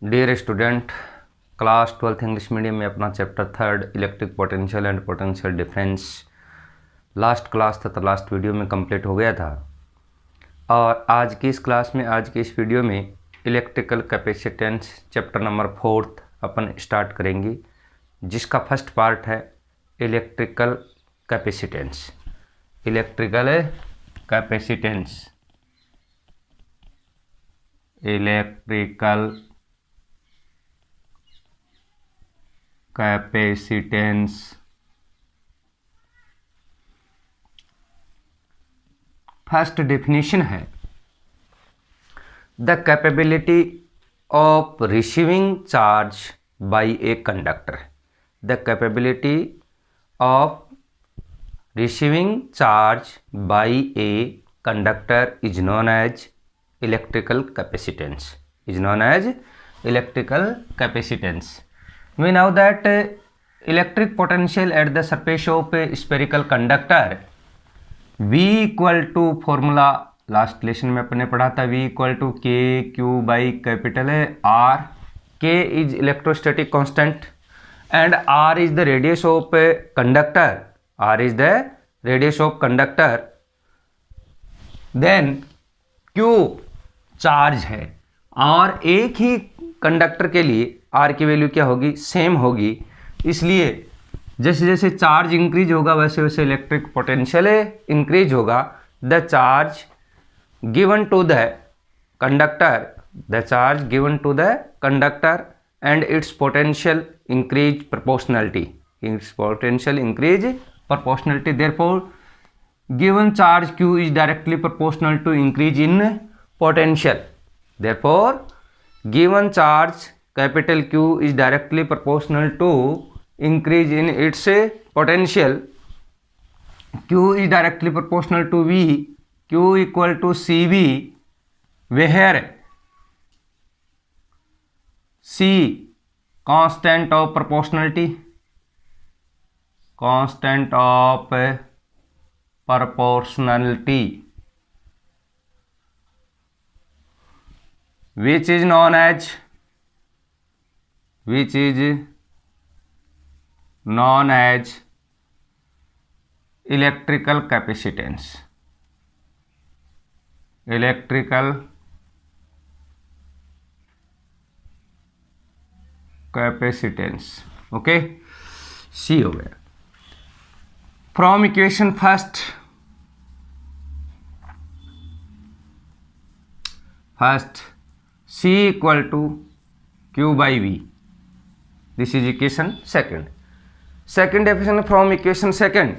Dear student, class 12th English medium में अपना chapter 3 electric potential and potential difference last class तथा last video में complete हो गया था। और आज की इस क्लास में, आज की इस वीडियो में इलेक्ट्रिकल कैपेसिटेंस चैप्टर नंबर 4 अपन स्टार्ट करेंगे, जिसका फर्स्ट पार्ट है electrical capacitance. Electrical capacitance, electrical capacitance. First definition है the capability of receiving charge by a conductor. The capability of receiving charge by a conductor is known as electrical capacitance, is known as electrical capacitance. We know that electric potential at the surface of a spherical conductor V equal to formula last lesson में अपने पढ़ा था, V equal to K Q by capital R. K is electrostatic constant and R is the radius of a conductor. R is the radius of conductor. Then Q charge है और एक ही conductor के लिए R की value क्या होगी, same होगी। इसलिए जैसे जैसे चार्ज इंक्रीज होगा वैसे वैसे इलेक्ट्रिक पोटेंशियल इंक्रीज होगा। The charge given to the conductor, the charge given to the conductor and its potential increase proportionality, its potential increase proportionality. Therefore given charge Q is directly proportional to increase in potential. Therefore, given charge capital Q is directly proportional to increase in its potential. Q is directly proportional to V. Q equal to CV, where C constant of proportionality, constant of proportionality, which is known as electrical capacitance. Electrical capacitance. Okay, C हो गया। From equation first C equal to Q by V. This is equation second. Second definition from equation second,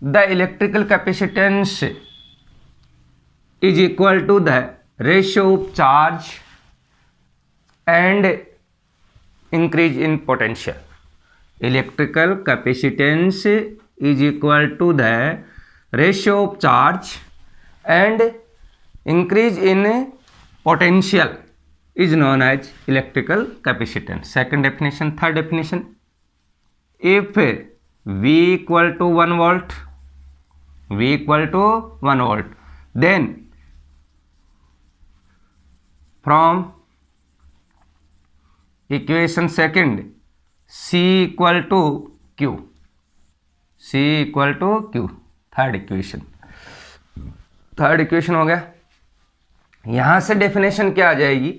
the electrical capacitance is equal to the ratio of charge and increase in potential. Electrical capacitance is equal to the ratio of charge and increase in potential is known as electrical capacitance. Second definition. Third definition, if V equal to 1 volt, V equal to 1 volt, then from equation second C equal to Q, C equal to Q. Third equation, third equation हो गया। यहां से definition क्या आ जाएगी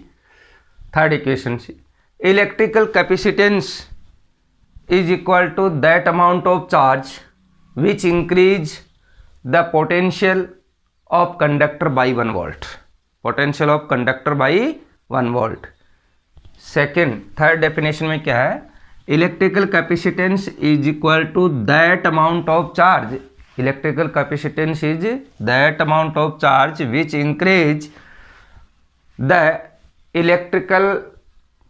third equation से, electrical capacitance is equal to that amount of charge which increase the potential of conductor by 1 volt, potential of conductor by 1 volt. Second, third definition में क्या है, electrical capacitance is equal to that amount of charge, electrical capacitance is that amount of charge which increase the electrical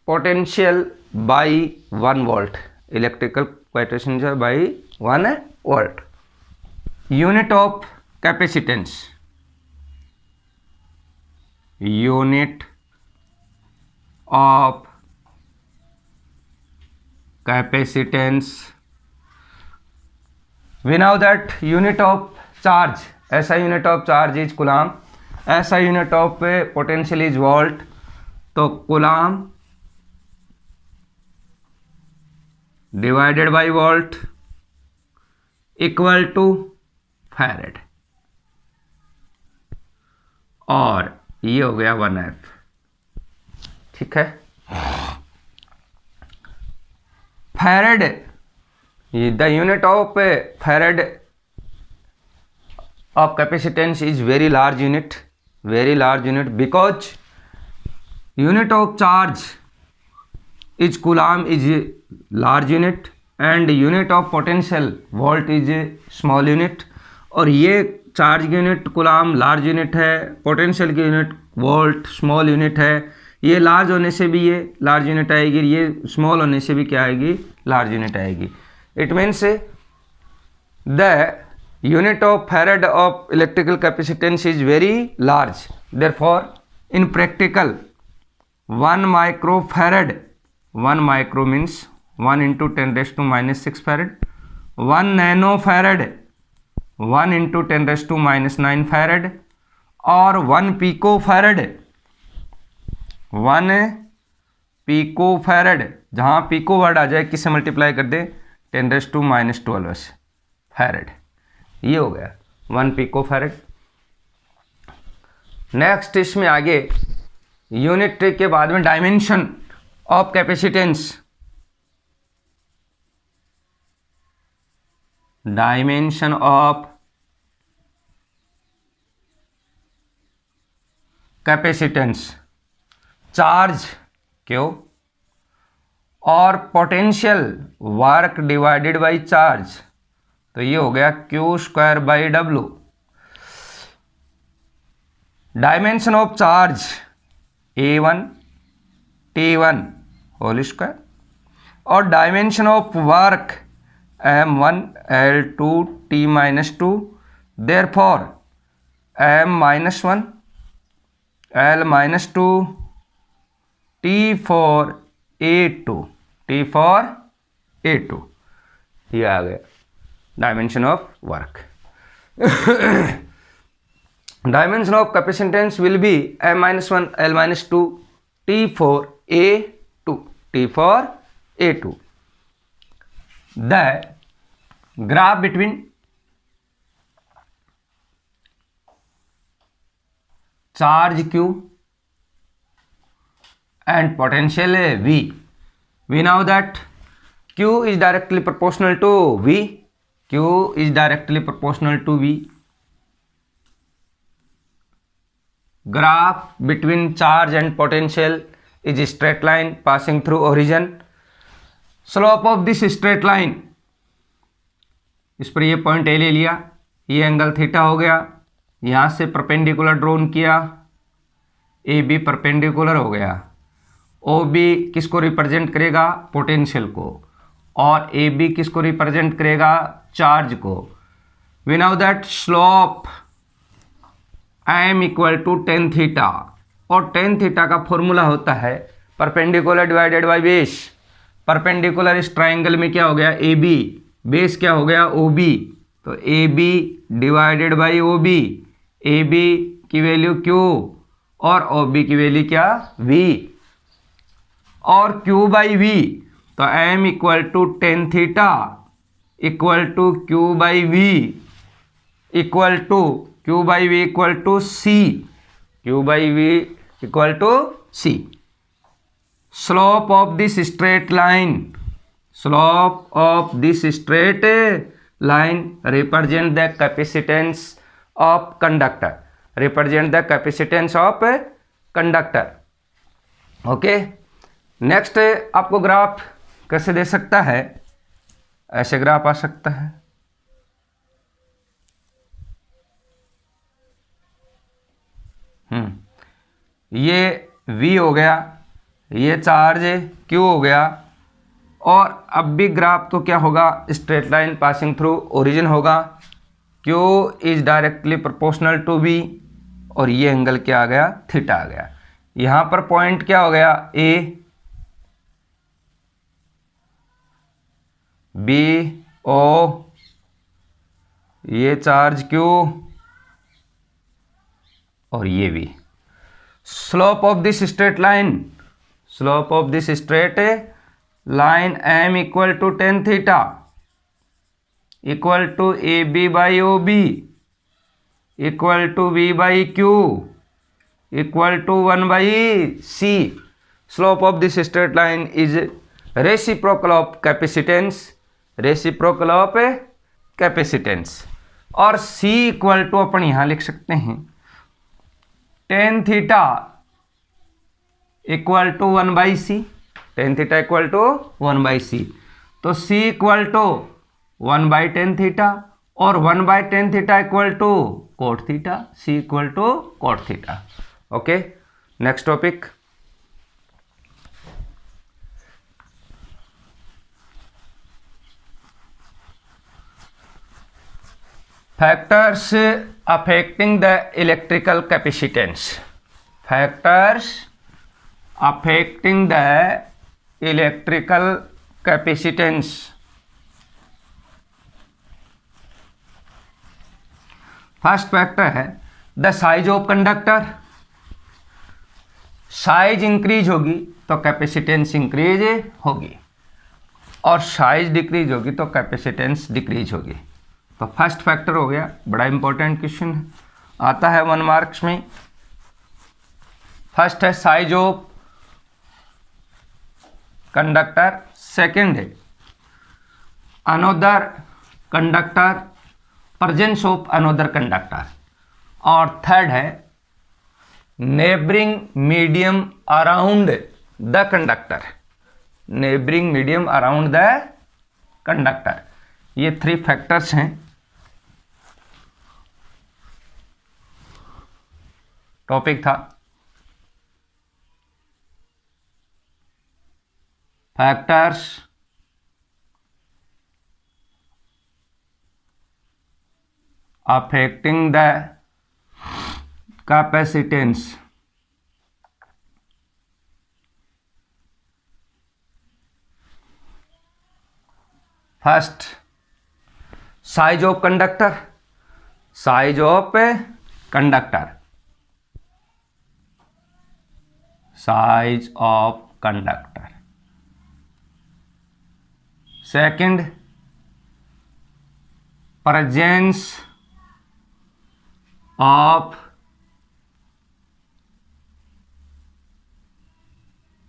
potential by 1 volt, electrical potential by 1 volt. Unit of capacitance, unit of capacitance. We know that unit of charge, SI unit of charge is coulomb, SI unit of potential is volt, तो coulomb divided by volt equal to farad, और ये हो गया 1F। ठीक है, farad, the unit of farad of capacitance is very large unit because unit of charge is coulomb is large unit and unit of potential volt is small unit। और ये charge की unit coulomb large unit है, potential की unit volt small unit है। ये large होने से भी ये लार्ज यूनिट आएगी, ये स्मॉल होने से भी क्या आएगी, लार्ज यूनिट आएगी। It means the unit of farad of electrical capacitance is very large, therefore in practical 1 microfarad, 1 micro means 1 into 10 raised to minus 6 farad, 1 nanofarad 1 into 10 raised to minus 9 farad, और 1 picofarad 1 picofarad, जहाँ pico word आ जाए किससे multiply कर दे, 10 raised to minus 12 से farad, ये हो गया 1 pico farad. Next इसमें आगे यूनिट के बाद में dimension of capacitance, dimension of capacitance, charge क्यों और potential work divided by charge, तो ये हो गया Q square by W। Dimension of charge A1 T1 whole square, और dimension of work M1 L2 T minus 2, therefore M minus 1 L minus 2 T four A2, T four A2, ये आ गया dimension of work। dimension of capacitance will be M-1 L-2 T for A2, T for A2। the graph between charge Q and potential V, we know that Q is directly proportional to V, Q is directly proportional to V। Graph between charge and potential is a straight line passing through origin। Slope of this straight line, इस पर ये point A ले लिया, ये angle theta हो गया, यहाँ से परपेंडिकुलर ड्रोन किया, ए बी परपेंडिकुलर हो गया, ओ बी किसको रिप्रेजेंट करेगा, पोटेंशियल को, और ए बी किसको रिप्रेजेंट करेगा, चार्ज को। We now that slope m equal to tan theta, और टेन थीटा का फॉर्मूला होता है perpendicular divided by base. Perpendicular इस ट्राइंगल में क्या हो गया, ए बी, बेस क्या हो गया, ओ बी, तो A B divided by O B, A B की वैल्यू क्यू और ओ बी की वैल्यू क्या, वी, और क्यू बाई वी, तो m equal to tan theta equal to Q by V equal to Q by V equal to C, Q by V equal to C. Slope of this straight line, slope of this straight line represent the capacitance of conductor, represent the capacitance of conductor. Okay, next आपको graph कैसे दे सकता है, ऐसे graph आ सकता है, ये V हो गया, ये चार्ज Q हो गया, और अब भी ग्राफ तो क्या होगा, straight line passing through origin होगा, Q is directly proportional to V, और ये एंगल क्या आ गया, थीटा आ गया। यहाँ पर पॉइंट क्या हो गया, A, B, O, ये चार्ज Q और ये V। slope of this straight line, slope of this straight line m equal to tan theta equal to AB by OB equal to V by Q equal to 1 by C. Slope of this straight line is reciprocal of capacitance, reciprocal of capacitance. और C equal to अपन यहां लिख सकते हैं tan theta equal to 1 by C, tan theta equal to 1 by C. तो C equal to 1 by tan theta और 1 by tan theta equal to cot theta, C equal to cot theta. Okay, next topic. Factors affecting the electrical capacitance. Factors affecting the electrical capacitance. First factor है the size of conductor. Size increase होगी तो capacitance increase होगी और size decrease होगी तो capacitance decrease होगी. तो first factor हो गया. बड़ा इंपॉर्टेंट क्वेश्चन आता है 1 मार्क्स में. फर्स्ट है साइज ऑफ कंडक्टर, सेकंड है another conductor, presence of another conductor, और थर्ड है neighbouring medium around the conductor, neighbouring medium around the conductor. ये 3 फैक्टर्स हैं. टॉपिक था factors affecting the capacitance. First size of conductor, size of conductor, size of conductor. Second presence of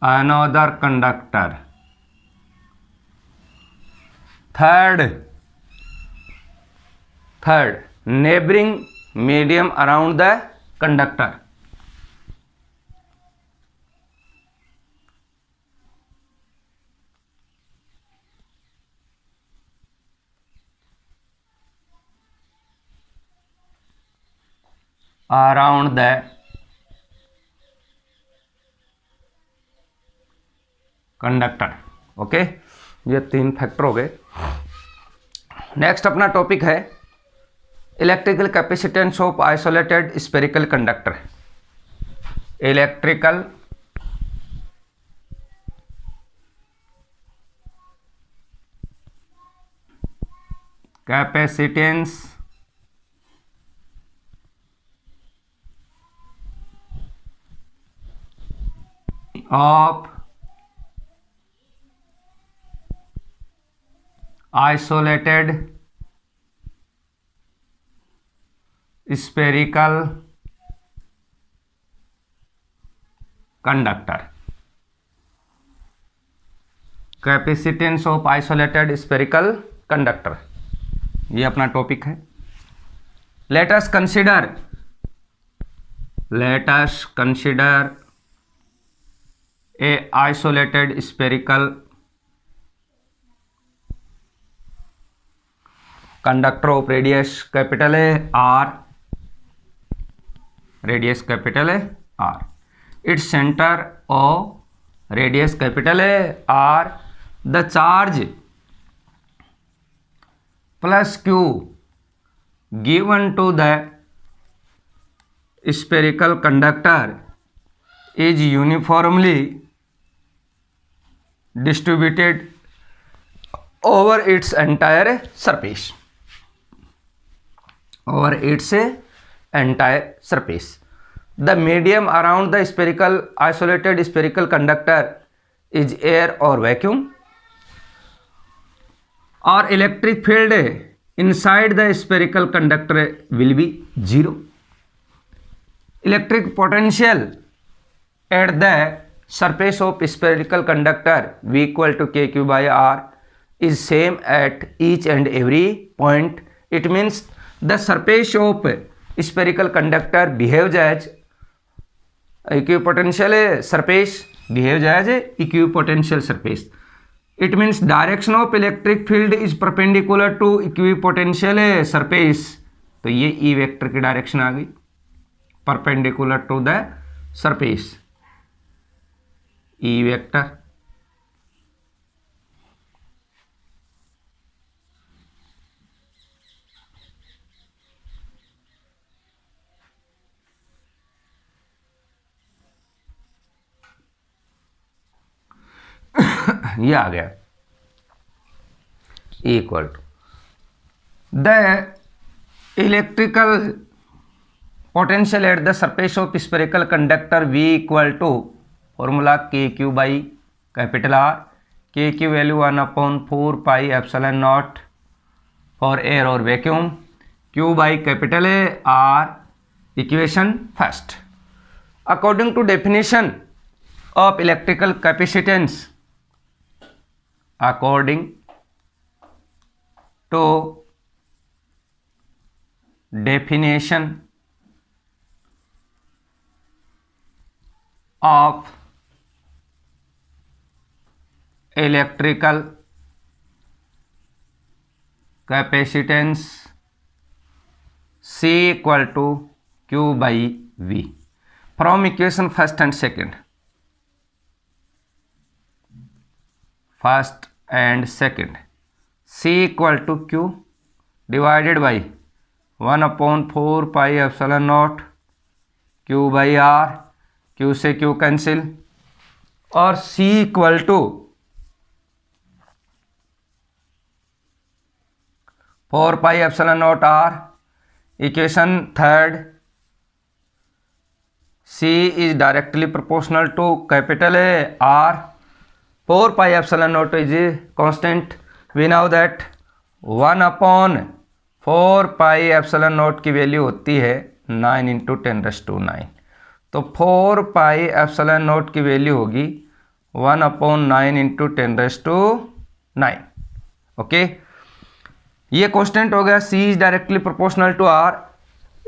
another conductor. Third neighbouring medium around the conductor. Around the conductor. Okay, ये 3 factor हो गए. Next अपना topic है electrical capacitance of isolated spherical conductor. Electrical capacitance of isolated spherical conductor. Capacitance of isolated spherical conductor, ये अपना topic है. Let us consider a isolated spherical conductor of radius capital A R, radius capital A R. Its center of radius capital A R, the charge plus Q given to the spherical conductor is uniformly distributed over its entire surface, over its entire surface. The medium around the spherical isolated spherical conductor is air और vacuum, और electric field inside the spherical conductor will be 0. Electric potential at the surface of spherical conductor V equal to KQ by R is same at each and every point. It means the surface of spherical conductor behaves as equipotential surface, behaves as equipotential surface. It means direction of electric field is perpendicular to equipotential surface. तो ये E vector की direction आ गई, perpendicular to the surface, E vector. ये आ गया equal to the electrical potential at the surface of spherical conductor V equal to formula K Q by capital R, K की value 1/4 pi epsilon naught for air और vacuum, Q by capital R, equation first. According to definition of electrical capacitance, according to definition of electrical capacitance, C equal to Q by V, from equation first and second, first and second, C equal to Q divided by 1/4 pi epsilon naught Q by R, Q से Q cancel, और C equal to 4 pi epsilon naught R, equation third, C is directly proportional to capital R, 4 pi epsilon naught is a constant. We know that 1/4 pi epsilon naught की value होती है 9 × 10⁹ तो 4 pi epsilon naught की value होगी 1/9 × 10⁹। Okay, ये constant हो गया। C is directly proportional to R,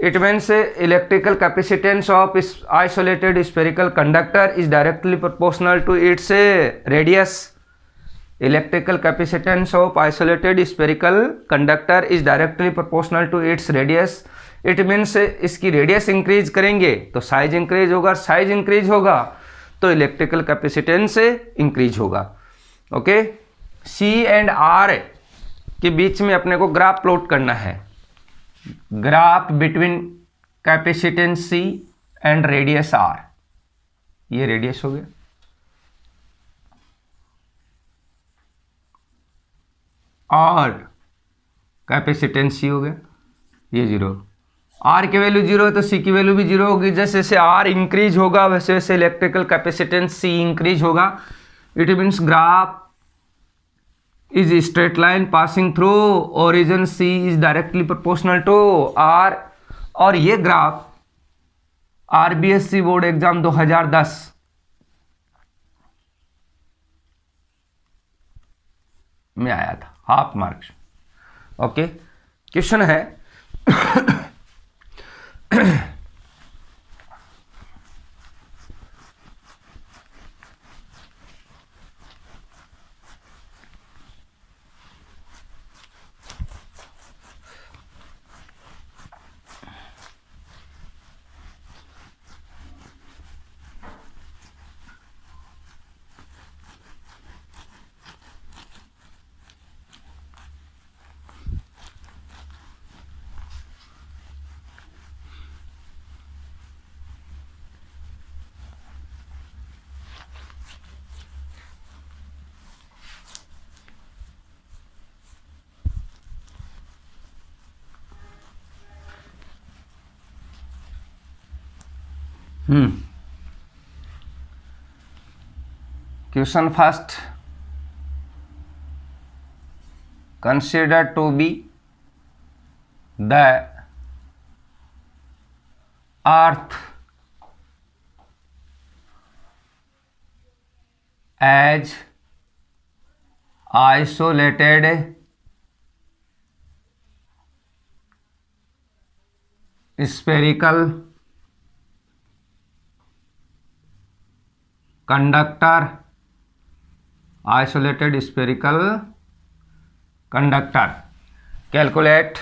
it means electrical capacitance of isolated spherical conductor is directly proportional to its radius. Electrical capacitance of isolated spherical conductor is directly proportional to its radius. It means इसकी radius increase करेंगे तो size increase होगा, size increase होगा तो electrical capacitance increase होगा। Okay, C and R के बीच में अपने को ग्राफ प्लॉट करना है, graph between capacitance C and radius R। ये रेडियस हो गया, और कैपेसिटेंस C हो गया, ये 0। R की वैल्यू 0 है तो C की वैल्यू भी 0 होगी। जैसे जैसे R इंक्रीज होगा वैसे वैसे इलेक्ट्रिकल कैपेसिटेंस C इंक्रीज होगा। It means graph is a straight line passing through origin C is directly proportional to R। और ये ग्राफ RBSc बोर्ड एग्जाम 2010 में आया था, हाफ मार्क्स। ओके, क्वेश्चन है question first, consider to be the earth as isolated spherical conductor, isolated spherical conductor. Calculate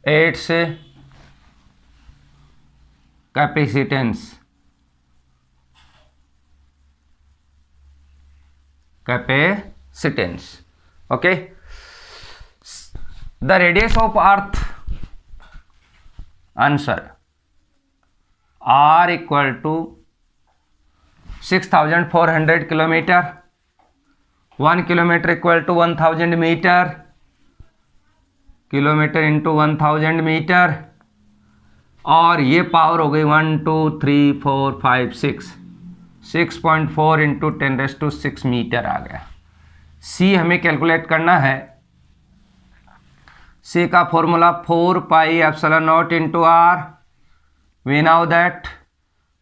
its capacitance. Okay. The radius of earth, answer, r equal to 6400 kilometre, 1 kilometre equal to 1000 metre, kilometre into 1000 metre, और ये power हो गई 1 2 3 4 5 6, 6.4 into 10⁶ metre आ गया। सी हमें calculate करना है। C का formula 4πε0 into R. We now that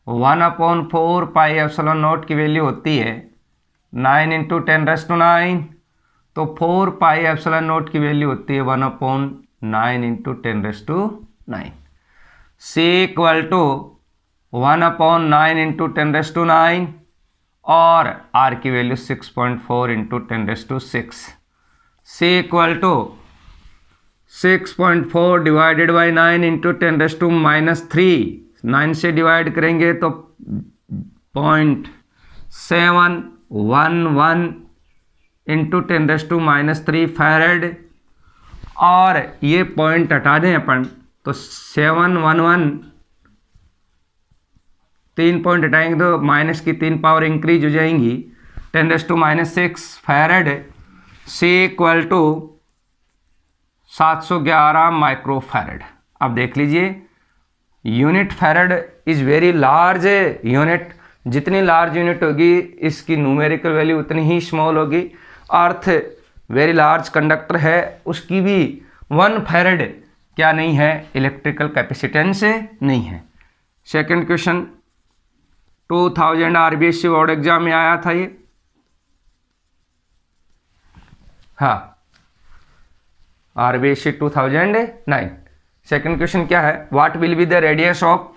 1/4πε0 की वैल्यू होती है 9 इंटू 10⁹, तो 4πε0 की वैल्यू होती है 1/9 into 10⁹। C equal to 1/9 into 10⁹, और आर की value 6.4 into 10⁶। C equal to 6.4 divided by 9 into 10⁻³ 9 से डिवाइड करेंगे तो 0.711 इंटू 10⁻³ फैरेड, और ये पॉइंट हटा दें अपन तो 711, 3 पॉइंट हटाएंगे तो माइनस की 3 पावर इंक्रीज हो जाएंगी, 10⁻⁶ farad. C equal to 711 micro farad. अब देख लीजिए, unit farad is very large unit. जितनी लार्ज यूनिट होगी इसकी न्यूमेरिकल वैल्यू उतनी ही स्मॉल होगी। अर्थ वेरी लार्ज कंडक्टर है, उसकी भी 1 फैरेड क्या नहीं है, इलेक्ट्रिकल कैपेसिटेंस नहीं है। Second question 2000 RBSC board exam में आया था ये। हाँ, आरबीएससी 2009। सेकंड क्वेश्चन क्या है, what will be the radius of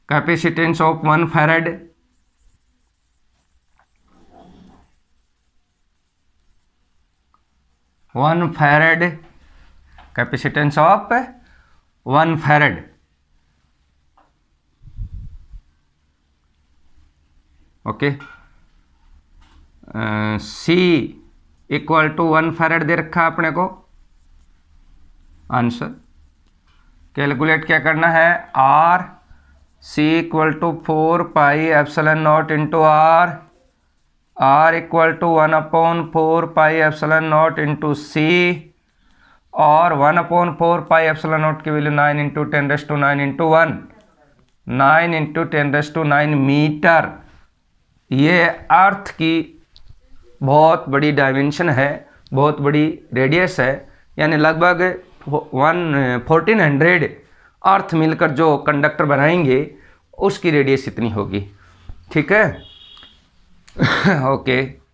capacitance of 1 farad? Capacitance of 1 farad. Okay, C equal to 1 farad दे रखा है अपने को। आंसर कैलकुलेट क्या करना है, R C equal to 4πε0 into R equal to 1/4πε0 into C, और 1/4πε0 की value 9 into 10⁹ into 1, 9 into 10⁹ metre. ये अर्थ की बहुत बड़ी डायमेंशन है, बहुत बड़ी रेडियस है, यानी लगभग 1400 अर्थ मिलकर जो कंडक्टर बनाएंगे उसकी रेडियस इतनी होगी। ठीक है, ओके।